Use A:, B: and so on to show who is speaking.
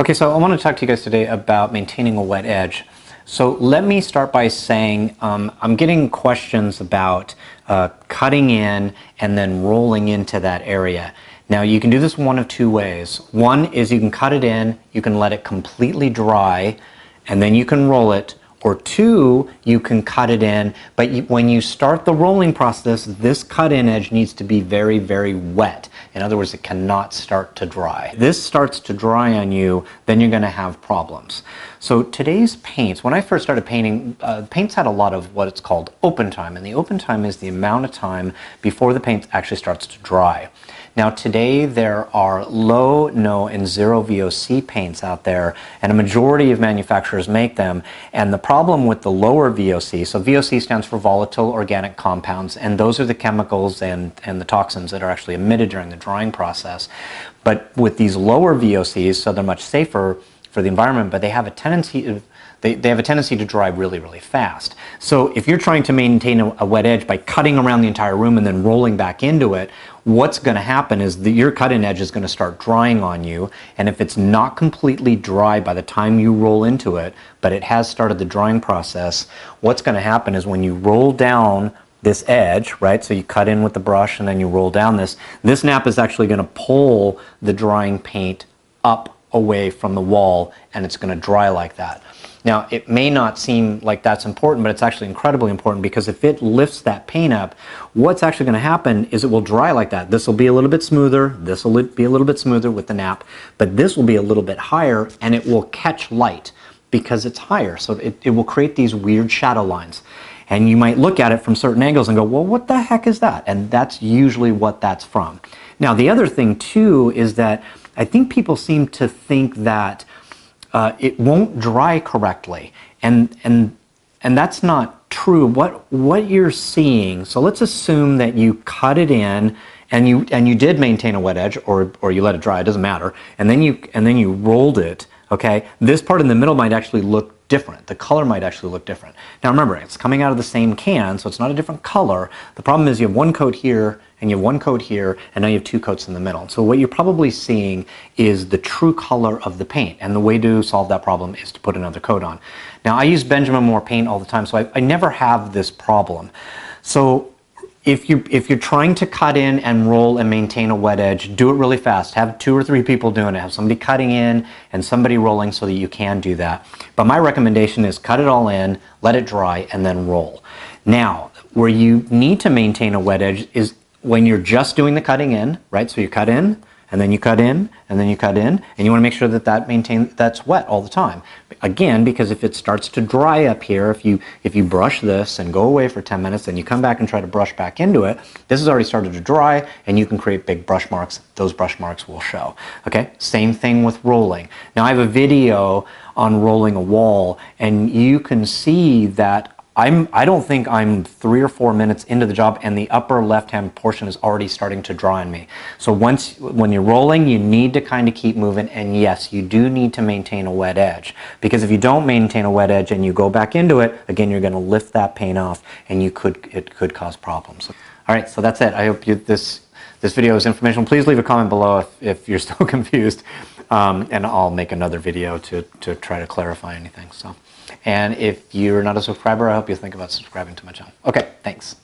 A: Okay, so I want to talk to you guys today about maintaining a wet edge. So let me start by saying I'm getting questions about cutting in and then rolling into that area. Now you can do this one of two ways. One is you can cut it in, you can let it completely dry, and then you can roll it. Or two, you can cut it in, but when you start the rolling process, this cut-in edge needs to be very, very wet. In other words, it cannot start to dry. If this starts to dry on you, then you're going to have problems. So today's paints, when I first started painting, paints had a lot of what it's called open time, and the open time is the amount of time before the paint actually starts to dry. Now today there are low, no, and zero VOC paints out there, and a majority of manufacturers make them. And the problem with the lower VOC, so VOC stands for volatile organic compounds, and those are the chemicals and the toxins that are actually emitted during the drying process. But with these lower VOCs, so they're much safer for the environment, but they have a tendency to dry really, really fast. So if you're trying to maintain a wet edge by cutting around the entire room and then rolling back into it, what's going to happen is that your cut-in edge is going to start drying on you, and if it's not completely dry by the time you roll into it, but it has started the drying process, what's going to happen is when you roll down this edge, right, so you cut in with the brush and then you roll down this nap is actually going to pull the drying paint up away from the wall, and it's going to dry like that. Now, it may not seem like that's important, but it's actually incredibly important, because if it lifts that paint up, what's actually going to happen is it will dry like that. This will be a little bit smoother, this will be a little bit smoother with the nap, but this will be a little bit higher, and it will catch light because it's higher. So it will create these weird shadow lines. And you might look at it from certain angles and go, well, what the heck is that? And that's usually what that's from. Now, the other thing too is that I think people seem to think that it won't dry correctly, and that's not true. What you're seeing, so let's assume that you cut it in and you did maintain a wet edge, or you let it dry, it doesn't matter, and then you rolled it. Okay, this part in the middle might actually look different. The color might actually look different. Now remember, it's coming out of the same can, so it's not a different color. The problem is you have one coat here, and you have one coat here, and now you have two coats in the middle. So what you're probably seeing is the true color of the paint, and the way to solve that problem is to put another coat on. Now I use Benjamin Moore paint all the time, so I never have this problem. So if you're trying to cut in and roll and maintain a wet edge, do it really fast. Have 2 or 3 people doing it. Have somebody cutting in and somebody rolling so that you can do that. But my recommendation is cut it all in, let it dry, and then roll. Now, where you need to maintain a wet edge is when you're just doing the cutting in, right? So you cut in, and then you cut in, and then you cut in, and you want to make sure that that's wet all the time. Again, because if it starts to dry up here, if you brush this and go away for 10 minutes, and you come back and try to brush back into it, this has already started to dry, and you can create big brush marks. Those brush marks will show. Okay, same thing with rolling. Now I have a video on rolling a wall, and you can see that I don't think I'm 3 or 4 minutes into the job, and the upper left-hand portion is already starting to dry on me. So when you're rolling, you need to kind of keep moving, and yes, you do need to maintain a wet edge, because if you don't maintain a wet edge and you go back into it, again, you're going to lift that paint off, and it could cause problems. All right, so that's it. I hope this video is informational. Please leave a comment below if you're still confused, and I'll make another video to try to clarify anything. And if you're not a subscriber, I hope you think about subscribing to my channel. Okay, thanks.